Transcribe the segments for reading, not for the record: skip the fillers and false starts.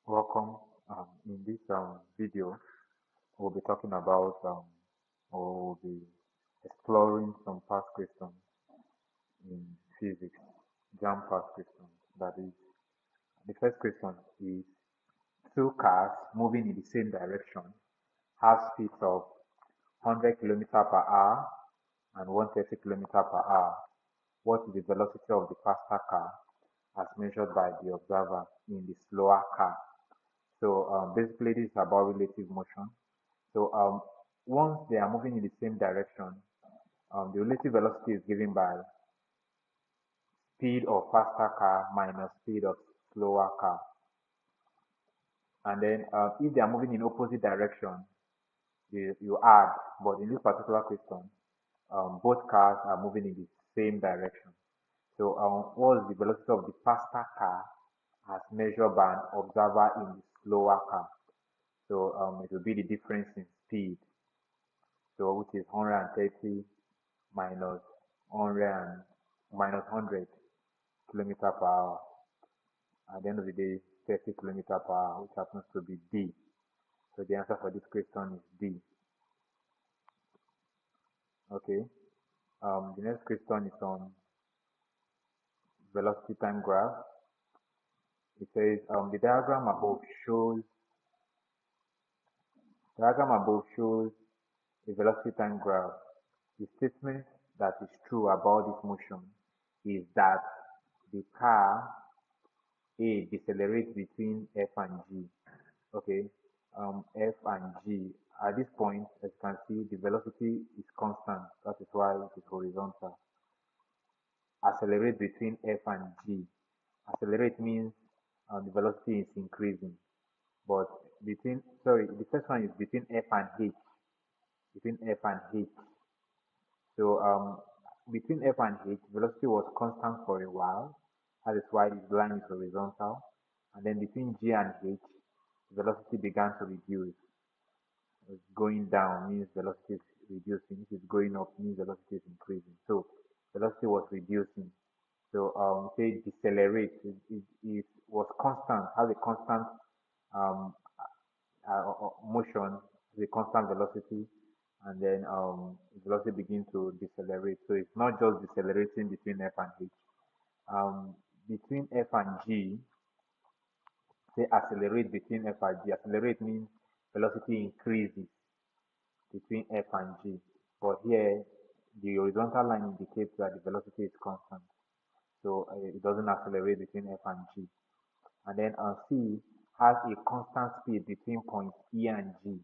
Welcome. In this video, we'll be talking about or we'll be exploring some past questions in physics, Jamb past questions. That is, the first question is: two cars moving in the same direction have speeds of 100 km per hour and 130 km per hour. What is the velocity of the faster car as measured by the observer in the slower car? So basically, this is about relative motion. So once they are moving in the same direction, the relative velocity is given by speed of faster car minus speed of slower car. And then if they are moving in opposite direction, you add. But in this particular question, both cars are moving in the same direction. So what is the velocity of the faster car as measured by an observer in the slower car? So it will be the difference in speed. So which is 130 minus 100 minus 100 kilometer per hour. At the end of the day, 30 kilometer per hour, which happens to be D. So the answer for this question is D. Okay. The next question is on velocity time graph. It says the diagram above shows a velocity time graph. The statement that is true about this motion is that the car A decelerates between F and G. Okay, F and G. At this point, as you can see, the velocity is constant. That is why it is horizontal. Accelerate between F and G. Accelerate means the velocity is increasing. But the first one is between F and H. Between F and H. So between F and H, velocity was constant for a while. That is why this line is horizontal. And then between G and H, velocity began to reduce. Going down means velocity is reducing. If it's going up, means velocity is increasing. So velocity was reducing. So say decelerate. It was constant, has a constant um, motion, the constant velocity, and then velocity begin to decelerate. So it's not just decelerating between F and H. Um, Between F and G, say accelerate between F and G. Accelerate means velocity increases between F and G. But here, the horizontal line indicates that the velocity is constant. So it doesn't accelerate between F and G. And then C has a constant speed between point E and G.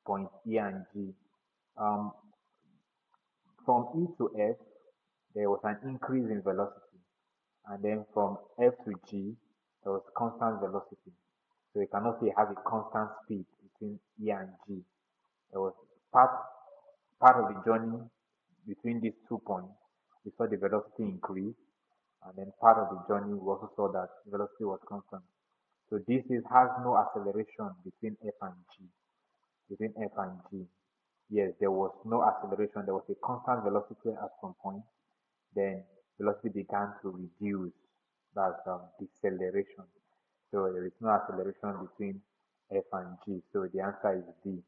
Point E and G. Um, from E to F, there was an increase in velocity. And then from F to G, there was constant velocity. So you cannot say it has a constant speed between E and G. There was part part of the journey between these 2 points. We saw the velocity increase, and then part of the journey we also saw that velocity was constant. So this has no acceleration between F and G. Between F and G, yes, there was no acceleration. There was a constant velocity at some point. Then velocity began to reduce. That's deceleration. So there is no acceleration between F and G. So the answer is D.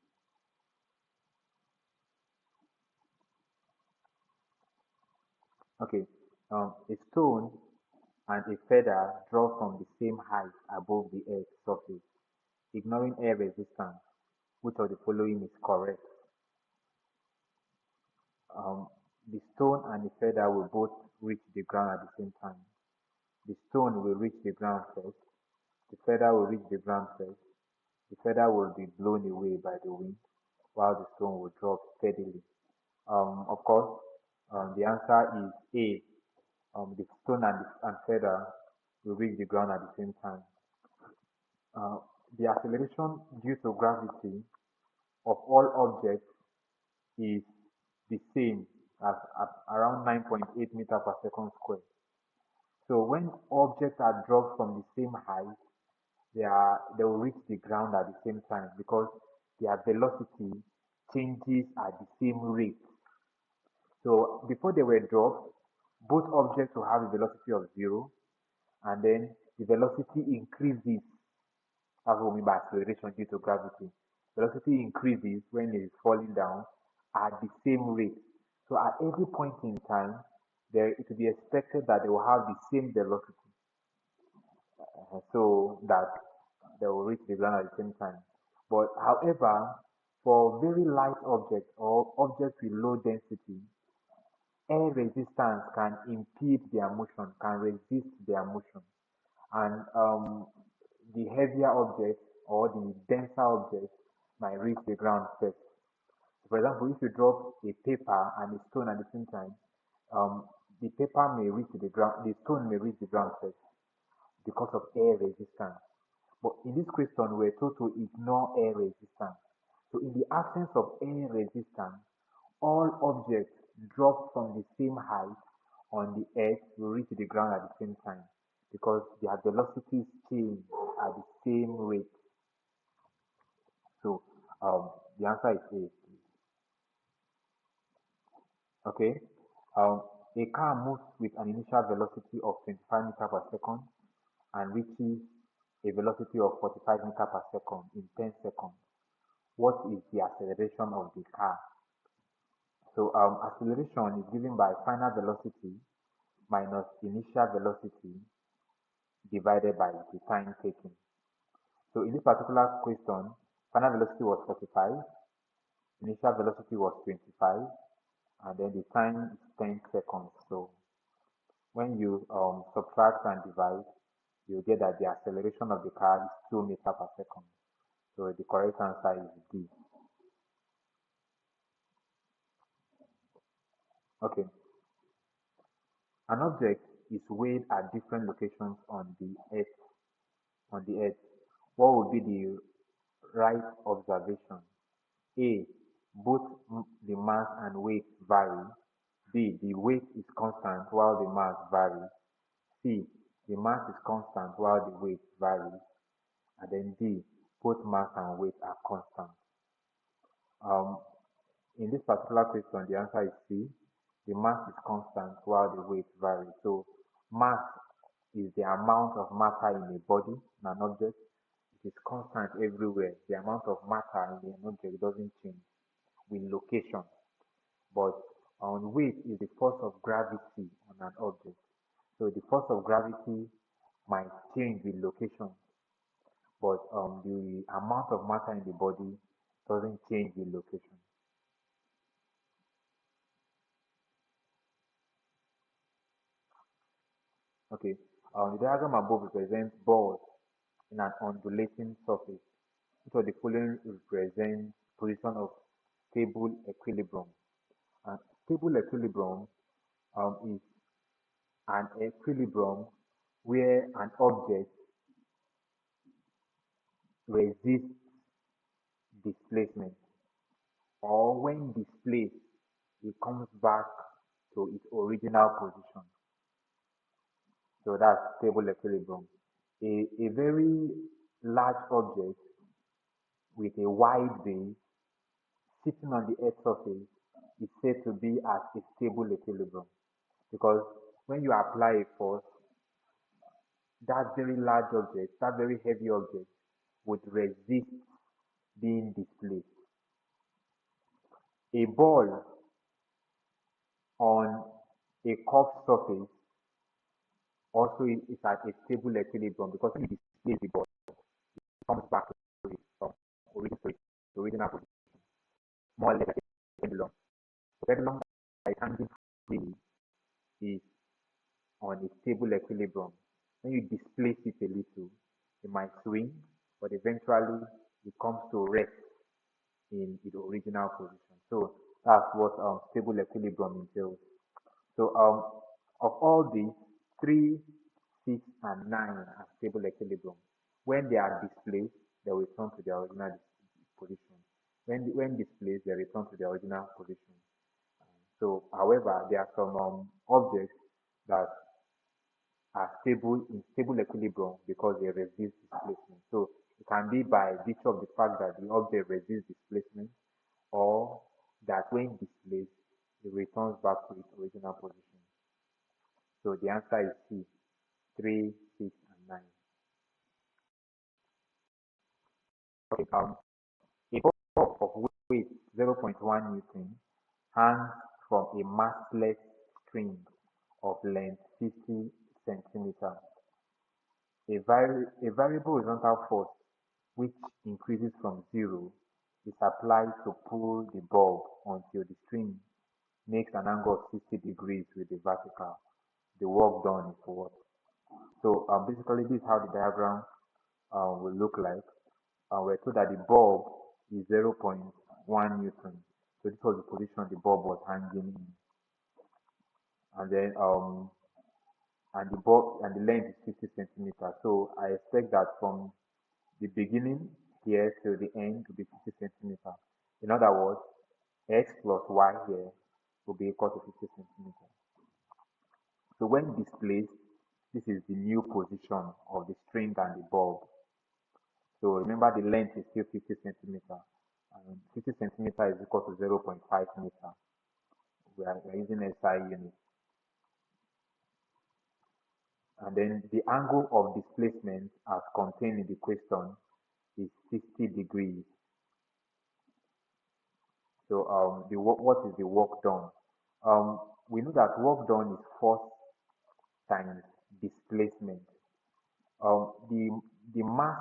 Okay. A stone and a feather drop from the same height above the Earth's surface, ignoring air resistance. Which of the following is correct? Um, the stone and the feather will both reach the ground at the same time. The stone will reach the ground first. The feather will reach the ground first. The feather will be blown away by the wind, while the stone will drop steadily. Of course, the answer is A. The stone and feather will reach the ground at the same time. Uh, the acceleration due to gravity of all objects is the same as at around 9.8 meter per second square. So when objects are dropped from the same height, they will reach the ground at the same time because their velocity changes at the same rate. So before they were dropped, both objects will have a velocity of zero, and then the velocity increases That's what we mean by acceleration due to gravity. Velocity increases when it is falling down at the same rate. So at every point in time, it will be expected that they will have the same velocity, so that they will reach the ground at the same time. But however, for very light objects or objects with low density, air resistance can impede their motion, can resist their motion. And the heavier objects or the denser objects might reach the ground first. For example, if you drop a paper and a stone at the same time, um, the paper may reach the ground, the stone may reach the ground first because of air resistance. But in this question, we're told to ignore air resistance. So in the absence of air resistance, all objects dropped from the same height on the earth will reach the ground at the same time because their velocities change at the same rate. So the answer is A. Okay. Um, a car moves with an initial velocity of 25 meters per second and reaches a velocity of 45 meters per second in 10 seconds. What is the acceleration of the car? So acceleration is given by final velocity minus initial velocity divided by the time taken. So in this particular question, final velocity was 45, initial velocity was 25, and then the time is 10 seconds. So when you subtract and divide, you get that the acceleration of the car is 2 meters per second. So the correct answer is D. Okay. An object is weighed at different locations on the earth. What would be the right observation? A. Both the mass and weight vary. B. The weight is constant while the mass varies. C. The mass is constant while the weight varies. And then D. Both mass and weight are constant. Um, in this particular question, the answer is C. The mass is constant while the weight varies. So mass is the amount of matter in a body, in an object. It is constant everywhere. The amount of matter in an object doesn't change with location. But weight is the force of gravity on an object. So the force of gravity might change with location, but the amount of matter in the body doesn't change with location. Okay. The diagram above represents balls in an undulating surface. Each of the following represents position of stable equilibrium. Stable equilibrium is an equilibrium where an object resists displacement, or when displaced, it comes back to its original position. So that's stable equilibrium. A very large object with a wide base sitting on the earth's surface is said to be at a stable equilibrium because when you apply a force, that very large object, that very heavy object would resist being displaced. A ball on a curved surface also is at a stable equilibrium because when you displace the ball, it comes back to its original position, more or less like a pendulum. The pendulum that is hanging freely is on a stable equilibrium. When you displace it a little, it might swing, but eventually it comes to rest in its original position. So that's what stable equilibrium entails. So of all these, 3, 6, and 9 are stable equilibrium. When they are displaced, they will return to their original position. When displaced, they return to their original position. So, however, there are some objects that are stable in stable equilibrium because they resist displacement. So it can be by virtue of the fact that the object resists displacement, or that when displaced, it returns back to its original position. So the answer is C, 3, 6, and 9. Okay, a ball of weight 0.1 Newton hangs from a massless string of length 50 centimeters. A variable horizontal force, which increases from zero, is applied to pull the bulb until the string makes an angle of 60 degrees with the vertical. The work done is what? So basically, this is how the diagram will look like. We're told that the bulb is 0.1 Newton. So this was the position the bulb was hanging in. And then and the bulb and the length is 50 centimeters. So I expect that from the beginning here to the end to be 50 centimeters. In other words, x plus y here will be equal to 50 centimeters. So when displaced, this is the new position of the string and the bulb. So remember the length is still 50 centimeters. And 50 centimeters is equal to 0.5 meters. We are using SI unit. And then the angle of displacement as contained in the question is 60 degrees. So what is the work done? We know that work done is force times displacement. The mass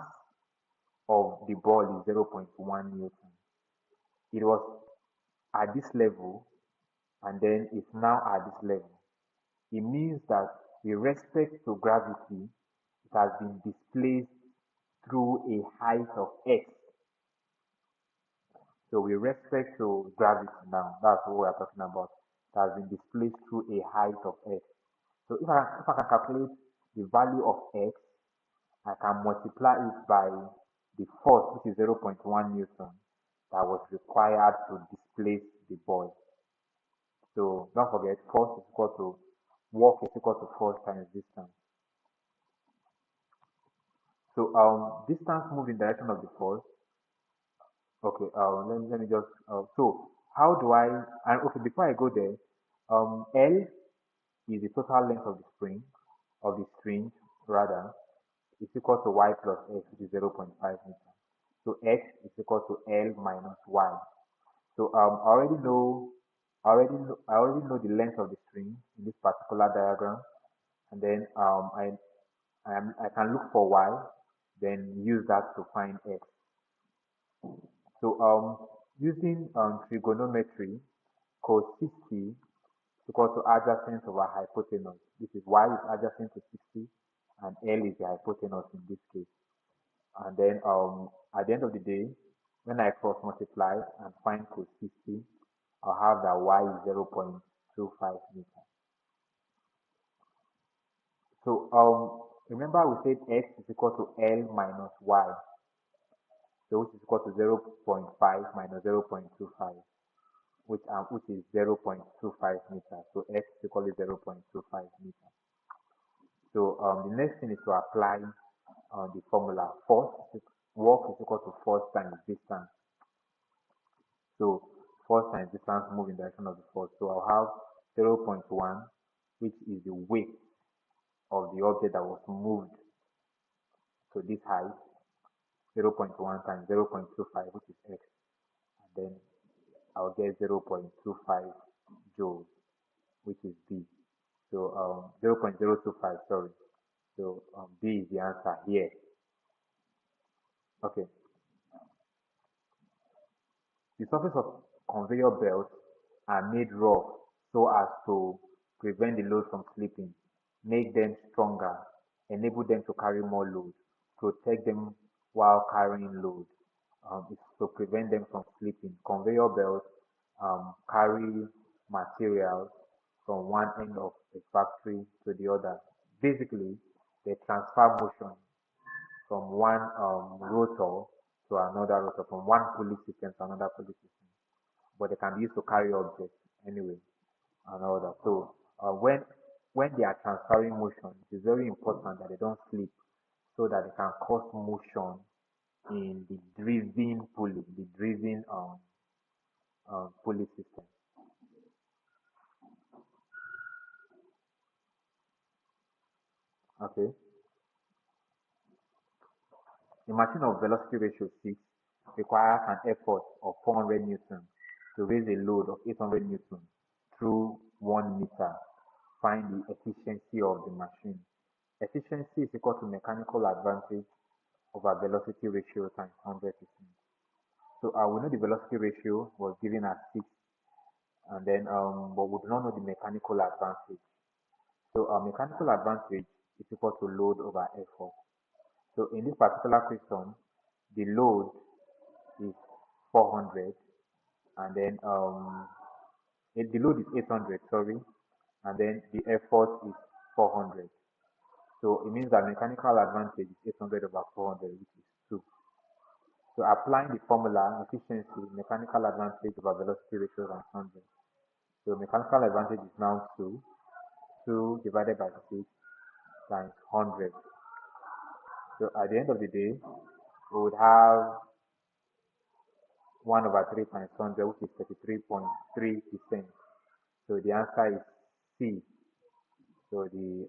of the ball is 0.1 Newton. It was at this level and then it's now at this level. It means that with respect to gravity, it has been displaced through a height of x. So with respect to gravity now, that's what we are talking about. It has been displaced through a height of x. So if I can calculate the value of x, I can multiply it by the force, which is 0.1 Newton, that was required to displace the ball. So don't forget, force is equal to work is equal to force times distance. So distance moved in direction of the force. Okay, let me just so how do I and okay before I go there, L is the total length of the string rather is equal to y plus x, which is 0.5 meters. So x is equal to L minus y. So I already know the length of the string in this particular diagram, and then I can look for y, then use that to find x. So using trigonometry, cos 60 is equal to adjacent over hypotenuse. This is y is adjacent to 60, and L is the hypotenuse in this case. And then at the end of the day, when I cross multiply and find cos 60, I'll have that y is 0.25 meters. So remember we said x is equal to L minus y. So which is equal to 0.5 minus 0.25, which is 0.25 meters. So x is equal to 0.25 meters. So the next thing is to apply the formula. Work is equal to force times distance. So force times distance move in the direction of the force. So I'll have 0.1, which is the weight of the object that was moved to this height. 0.1 times 0.25, which is x. And then I'll get 0.25 joules, which is B. So 0.025, sorry. So B is the answer here. Okay. The surface of conveyor belts are made rough so as to prevent the load from slipping, make them stronger, enable them to carry more load, protect them while carrying load. It's to prevent them from slipping. Conveyor belts carry materials from one end of the factory to the other. Basically, they transfer motion from one rotor to another rotor, from one pulley system to another pulley system. But they can be used to carry objects anyway and all that. So when they are transferring motion, it is very important that they don't slip so that they can cause motion in the driven pulley, the driven pulley system. Okay. A machine of velocity ratio 6 requires an effort of 400 newton to raise a load of 800 newton through 1 meter. Find the efficiency of the machine. Efficiency is equal to mechanical advantage over velocity ratio times 100%. So we know the velocity ratio was given as 6, and then but we do not know the mechanical advantage. So mechanical advantage is equal to load over effort. So in this particular question, the load is 400, and then the load is 800, sorry, and then the effort is 400. So it means that mechanical advantage is 800 over 400, which is 2. So applying the formula, efficiency, mechanical advantage over velocity ratio times 100. So mechanical advantage is now 2. 2 divided by 6 times 100. So at the end of the day, we would have 1 over 3 times 100, which is 33.3%. So the answer is C. So the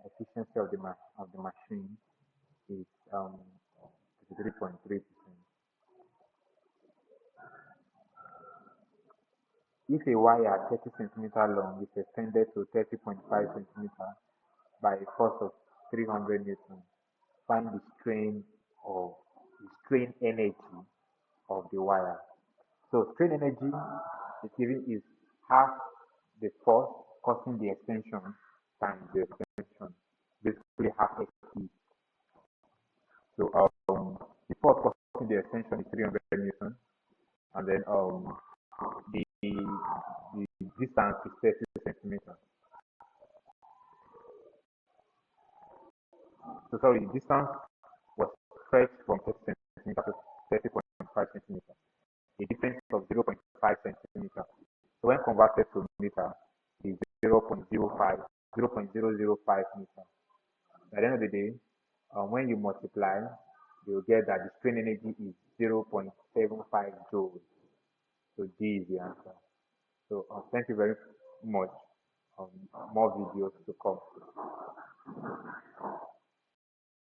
efficiency of the machine is 33.3%. If a wire 30 centimeter long is extended to 30.5 centimeter by a force of 300 newton, find the strain energy of the wire. So strain energy is given is half the force causing the extension times the extension, basically half XP. So the force causing the extension is 300 newton, and then the distance is 30 centimeters. So sorry, the distance was stretched from 30 centimeters to 30.5 centimeters, a difference of 0.5 centimeters. So when converted to meter, is 0.05 meters. At the end of the day, when you multiply, you'll get that the strain energy is 0.75 joules. So D is the answer. So thank you very much. More videos to come.